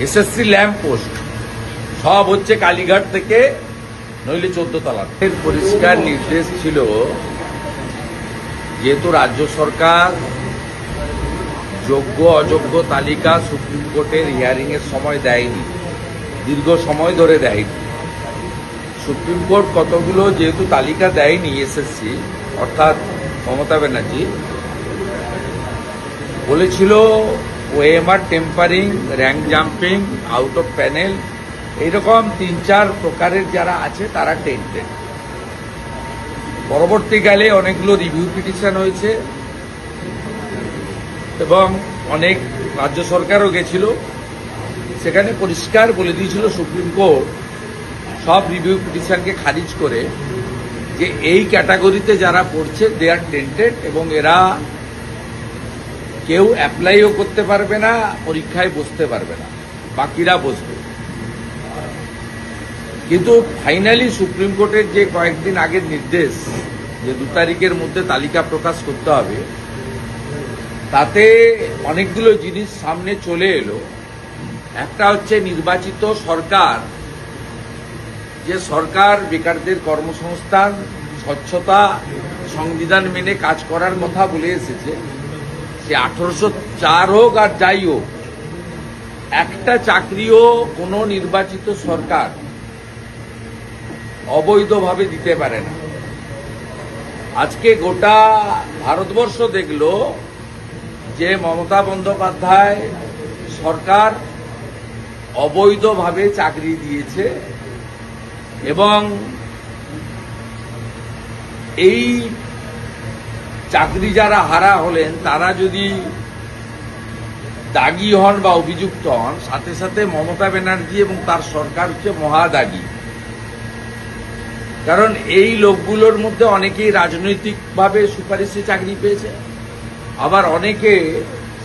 SSC lamp post সব হচ্ছে কালীঘাট থেকে, নইলে 14 তলা। পরিষ্কার নির্দেশ ছিল, যেহেতু রাজ্য সরকার যোগ্য অযোগ্য তালিকা সুপ্রিম কোর্টের হিয়ারিং এর সময় দেয়নি, দীর্ঘ সময় ধরে দেয়নি। সুপ্রিম কোর্ট কতগুলো যেহেতু তালিকা দেয়নি, এসএসসি অর্থাৎ মমতা ব্যানার্জি বলেছিল OMR tampering, rank jumping, out of panel, এইরকম 3-4 প্রকারের যারা আছে তারা টেন্টেড। পরবর্তীকালে অনেকগুলো রিভিউ পিটিশন হয়েছে এবং অনেক রাজ্য সরকারও গেছিল, সেখানে পরিষ্কার বলে দিয়েছিল সুপ্রিম কোর্ট সব রিভিউ পিটিশনকে খারিজ করে যে এই ক্যাটাগরিতে যারা পড়ছে দে আর টেন্টেড এবং এরা কেউ অ্যাপ্লাইও করতে পারবে না, পরীক্ষায় বসতে পারবে না, বাকিরা বসবে। কিন্তু ফাইনালি সুপ্রিম কোর্টের যে কয়েকদিন আগের নির্দেশ যে 2 তারিখের মধ্যে তালিকা প্রকাশ করতে হবে, তাতে অনেকগুলো জিনিস সামনে চলে এলো। একটা হচ্ছে নির্বাচিত সরকার, যে সরকার বেকারদের কর্মসংস্থান, স্বচ্ছতা, সংবিধান মেনে কাজ করার কথা বলে এসেছে, সে 1804 হোক আর যাই হোক, একটা চাকরিও কোনো নির্বাচিত সরকার অবৈধভাবে দিতে পারে না। আজকে গোটা ভারতবর্ষ দেখল যে মমতা বন্দ্যোপাধ্যায় সরকার অবৈধভাবে চাকরি দিয়েছে এবং এই চাকরি যারা হারা হলেন তারা যদি দাগী হন বা অভিযুক্ত হন, সাথে সাথে মমতা ব্যানার্জি এবং তার সরকার হচ্ছে মহাদাগী। কারণ এই লোকগুলোর মধ্যে অনেকেই রাজনৈতিকভাবে সুপারিশে চাকরি পেয়েছে, আবার অনেকে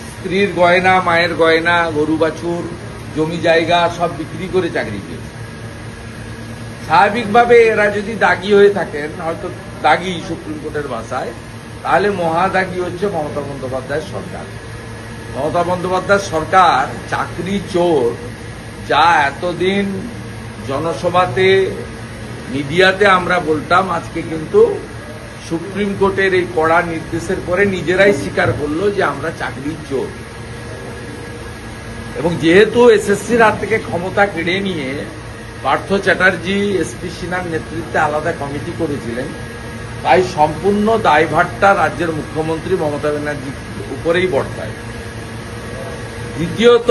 স্ত্রীর গয়না, মায়ের গয়না, গরু বাছুর, জমি জায়গা সব বিক্রি করে চাকরি পেয়েছে। স্বাভাবিকভাবে এরা যদি দাগী হয়ে থাকেন, হয়তো দাগী সুপ্রিম কোর্টের ভাষায়, তাহলে মহাদাগী হচ্ছে মমতা বন্দ্যোপাধ্যায়ের সরকার। মমতা বন্দ্যোপাধ্যায়ের সরকার চাকরি চোর, যা এতদিন জনসভাতে মিডিয়াতে আমরা বলতাম, আজকে কিন্তু সুপ্রিম কোর্টের এই কড়া নির্দেশের পরে নিজেরাই স্বীকার করলো যে আমরা চাকরি চোর। এবং যেহেতু এসএসসির হাত থেকে ক্ষমতা কেড়ে নিয়ে পার্থ চ্যাটার্জি, এসপি সিনহার নেতৃত্বে আলাদা কমিটি করেছিলেন, তাই সম্পূর্ণ দায়ভারটা রাজ্যের মুখ্যমন্ত্রী মমতা ব্যানার্জির উপরেই বর্তায়। দ্বিতীয়ত,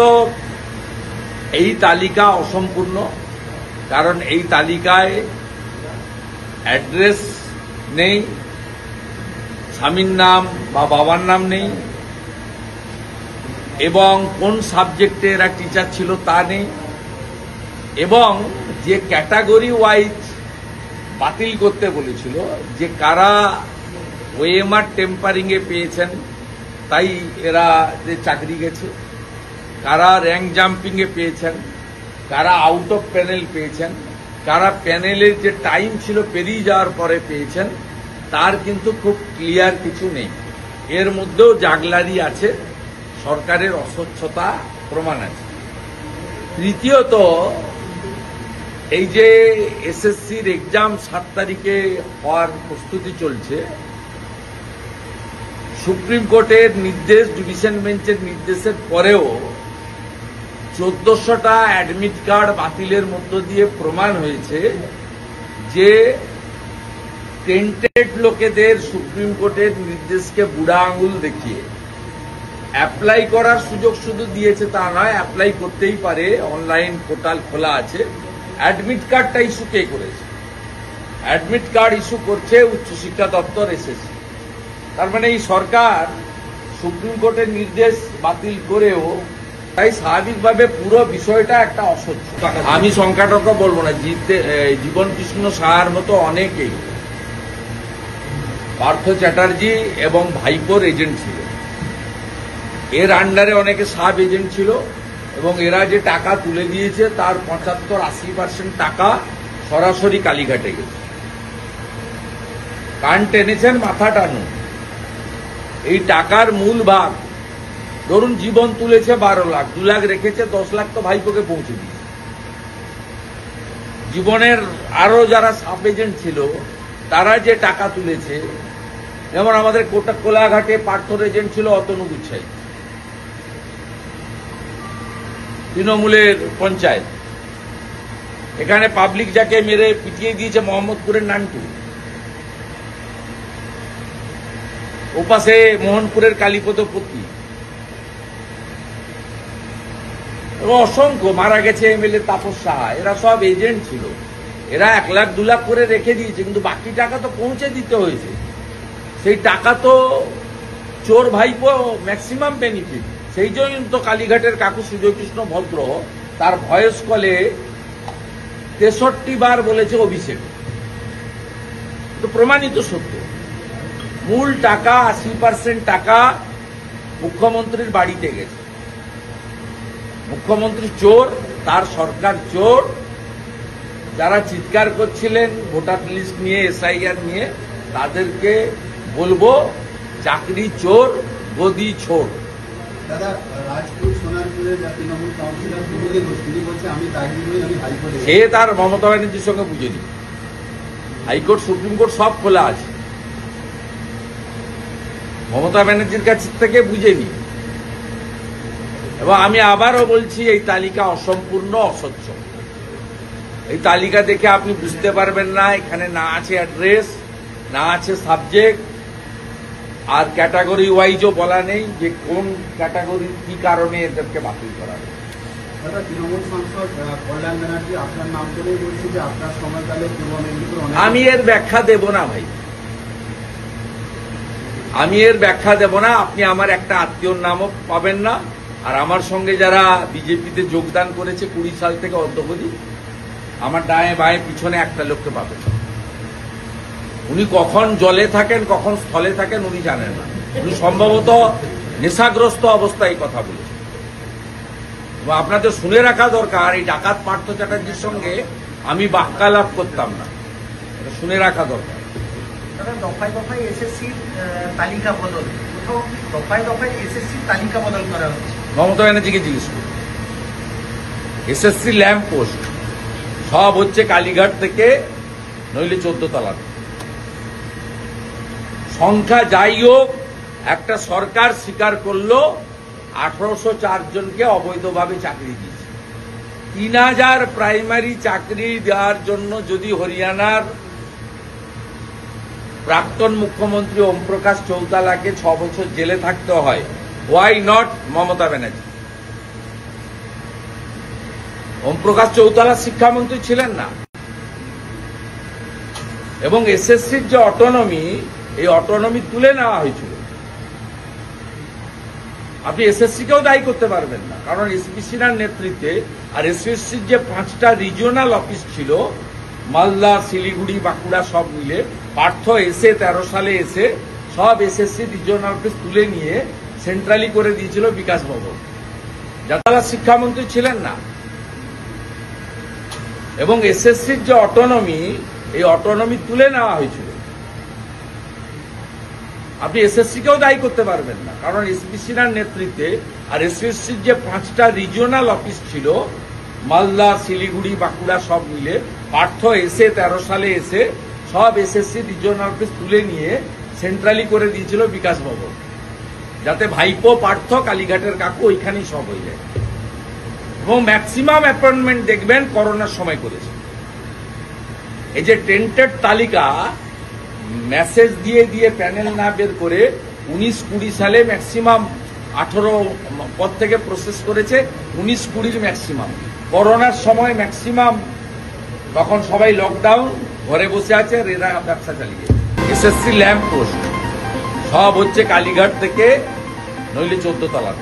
এই তালিকা অসম্পূর্ণ, কারণ এই তালিকায় অ্যাড্রেস নেই, স্বামীর নাম বা বাবার নাম নেই, এবং কোন সাবজেক্টে এরা টিচার ছিল তা নেই, এবং যে ক্যাটাগরি ওয়াইজ বাতিল করতে বলেছিল, যে কারা ওএমআর টেম্পারিং এ পেয়েছেন তাই এরা যে চাকরি গেছে, কারা র্যাঙ্ক জাম্পিং এ পেয়েছেন, কারা আউট অফ প্যানেল পেয়েছেন, কারা প্যানেলের যে টাইম ছিল পেরিয়ে যাওয়ার পরে পেয়েছেন, তার কিন্তু খুব ক্লিয়ার কিছু নেই। এর মধ্যেও জাগলারি আছে, সরকারের অস্বচ্ছতা প্রমাণ আছে। তৃতীয়ত, এই যে এসএসসির এক্সাম 7 তারিখে হওয়ার প্রস্তুতি চলছে, সুপ্রিম কোর্টের নির্দেশ, ডিভিশন বেঞ্চের নির্দেশের পরেও 1400টা অ্যাডমিট কার্ড বাতিলের মধ্য দিয়ে প্রমাণ হয়েছে যে টেন্টেড লোকেদের সুপ্রিম কোর্টের নির্দেশকে বুড়া আঙুল দেখিয়ে অ্যাপ্লাই করার সুযোগ শুধু দিয়েছে তা নয়, অ্যাপ্লাই করতেই পারে, অনলাইন পোর্টাল খোলা আছে। অ্যাডমিট কার্ডটা ইস্যু কে করেছে? অ্যাডমিট কার্ড ইস্যু করছে উচ্চশিক্ষা দপ্তর, এসএসসি। তার মানে এই সরকার সুপ্রিম কোর্টের নির্দেশ বাতিল করেও, তাই স্বাভাবিকভাবে পুরো বিষয়টা একটা অস্বচ্ছ। আমি সংখ্যাটক বলবো না, জীবন কৃষ্ণ সাহার মতো অনেকেই পার্থ চ্যাটার্জি এবং ভাইপোর এজেন্ট ছিল, এর আন্ডারে অনেকে সাব এজেন্ট ছিল, এবং এরা যে টাকা তুলে দিয়েছে তার 75-80% টাকা সরাসরি কালীঘাটে গেছে। কান টেনেছেন, মাথা টানুন। এই টাকার মূল ভাগ ধরুন জীবন তুলেছে 12 লাখ, 2 লাখ রেখেছে, 10 লাখ তো ভাইপোকে পৌঁছে দিয়েছে। জীবনের আরো যারা সাব এজেন্ট ছিল তারা যে টাকা তুলেছে, যেমন আমাদের কোলাঘাটে পার্থর এজেন্ট ছিল অতনু গুচ্ছাই, তৃণমূলের পঞ্চায়েত। এখানে পাবলিক যাকে মেরে পিটিয়ে দিয়েছে মোহাম্মদপুরের নান্টু, ওপাশে মোহনপুরের কালীপদপতি, এবং অসংখ্য মারা গেছে এমএলএ তাপস সাহা। এরা সব এজেন্ট ছিল। এরা 1 লাখ 2 লাখ করে রেখে দিয়েছে, কিন্তু বাকি টাকা তো পৌঁছে দিতে হয়েছে। সেই টাকা তো চোর ভাইপো ম্যাক্সিমাম বেনিফিট। সেই জন্য তো কালীঘাটের কাকু সুজয়কৃষ্ণ ভদ্র তার ভয়েস কলে 63 বার বলেছে অভিষেক। তো প্রমাণিত সত্য। মূল টাকা 80% টাকা মুখ্যমন্ত্রীর বাড়িতে গেছে। মুখ্যমন্ত্রী চোর, তার সরকার চোর। যারা চিৎকার করছিলেন ভোটার লিস্ট নিয়ে, এসআইআর নিয়ে, তাদেরকে বলবো চাকরি চোর, গদি ছোড়। দাদা, রাজপুর সোনারপুরের তৃণমূল কাউন্সিলর সুবোধ ঘোষ তিনি বলছে আমি তার বিরুদ্ধে আমি হাইকোর্টে, সে তার মমতা ব্যানার্জির সঙ্গে বুঝে নি। হাইকোর্ট, সুপ্রিম কোর্ট সব খোলা আছে, মমতা ব্যানার্জির কাছ থেকে বুঝে নি। এবং আমি আবারও বলছি, এই তালিকা অসম্পূর্ণ, অস্বচ্ছ। এই তালিকা দেখে আপনি বুঝতে পারবেন না এখানে না আছে অ্যাড্রেস, না আছে সাবজেক্ট, আর ক্যাটাগরি ওয়াইজও বলা নেই যে কোন ক্যাটাগরি কি কারণে এদেরকে বাতিল করা হবে। দাদা, তৃণমূল সাংসদ কল্যাণ ব্যানার্জি আপনার নাম করেই বলছে যে আপনার সময়কালে আমি এর ব্যাখ্যা দেব না ভাই, আমি এর ব্যাখ্যা দেব না। আপনি আমার একটা আত্মীয়র নামও পাবেন না, আর আমার সঙ্গে যারা বিজেপিতে যোগদান করেছে 20 সাল থেকে অদ্যবধি, আমার ডায়ে বায়ে পিছনে একটা লোককে পাবেন। উনি কখন জলে থাকেন, কখন স্থলে থাকেন উনি জানেন না। উনি সম্ভবত নেশাগ্রস্ত অবস্থায় কথা বলেছেন। এবং আপনাদের শুনে রাখা দরকার, এই ডাকাত পার্থ চ্যাটার্জির সঙ্গে আমি বাক্যালাপ করতাম না, এটা শুনে রাখা দরকার। দফায় দফায় এসএসসির তালিকা বদল, কোথাও দফায় দফায় এসএসসির তালিকা বদল করা হচ্ছে। মমতা ব্যানার্জিকে জিজ্ঞেস করুন। এসএসসি ল্যাম্প পোস্ট সব হচ্ছে কালীঘাট থেকে, নইলে 14 তলা। সংখ্যা যাই হোক, একটা সরকার স্বীকার করলো 1804 জনকে অবৈধভাবে চাকরি দিয়েছে। 3000 প্রাইমারি চাকরি দেওয়ার জন্য যদি হরিয়ানার প্রাক্তন মুখ্যমন্ত্রী ওম প্রকাশ চৌতালাকে 6 বছর জেলে থাকতে হয়, ওয়াই নট মমতা ব্যানার্জি? ওম প্রকাশ চৌতালা শিক্ষামন্ত্রী ছিলেন না। এবং এসএসসির যে অটোনমি, এই অটোনমি তুলে নেওয়া হয়েছিল। আপনি এসএসসিকেও দায়ী করতে পারবেন না, কারণ এসপি সিনহার নেতৃত্বে আর এসএসসির যে 5টা রিজিওনাল অফিস ছিল, মালদা, শিলিগুড়ি, বাঁকুড়া সব মিলে, পার্থ এসে 13 সালে এসে সব এসএসসি রিজিওনাল অফিস তুলে নিয়ে সেন্ট্রালি করে দিয়েছিল বিকাশ ভবন। যারা শিক্ষামন্ত্রী ছিলেন না। এবং এসএসসির যে অটোনমি, এই অটোনমি তুলে নেওয়া হয়েছিল। আপনি এসএসসিকেও দায়ী করতে পারবেন না, কারণ এসপি সিনহার নেতৃত্বে আর এসএসসির যে 5টা রিজিওনাল অফিস ছিল, মালদা, শিলিগুড়ি, বাঁকুড়া সব মিলে, পার্থ এসে 13 সালে এসে সব এসএসসি রিজিওনাল অফিস তুলে নিয়ে সেন্ট্রালি করে দিয়েছিল বিকাশ ভবন, যাতে ভাইপো পার্থ, কালীঘাটের কাকু ওইখানেই সব হয়ে যায়। এবং ম্যাক্সিমাম অ্যাপয়েন্টমেন্ট দেখবেন করোনার সময় করেছে। এই যে টেন্টেড তালিকা মেসেজ দিয়ে দিয়ে প্যানেল না বের করে 19-20 সালে ম্যাক্সিমাম 18 পদ থেকে প্রসেস করেছে, 19-20 ম্যাক্সিমাম। করোনার সময় ম্যাক্সিমাম, তখন সবাই লকডাউন, ঘরে বসে আছে, আর এরা ব্যবসা চালিয়ে। এসএসসি ল্যাম্প পোস্ট সব হচ্ছে কালীঘাট থেকে, নইলে 14 তলা।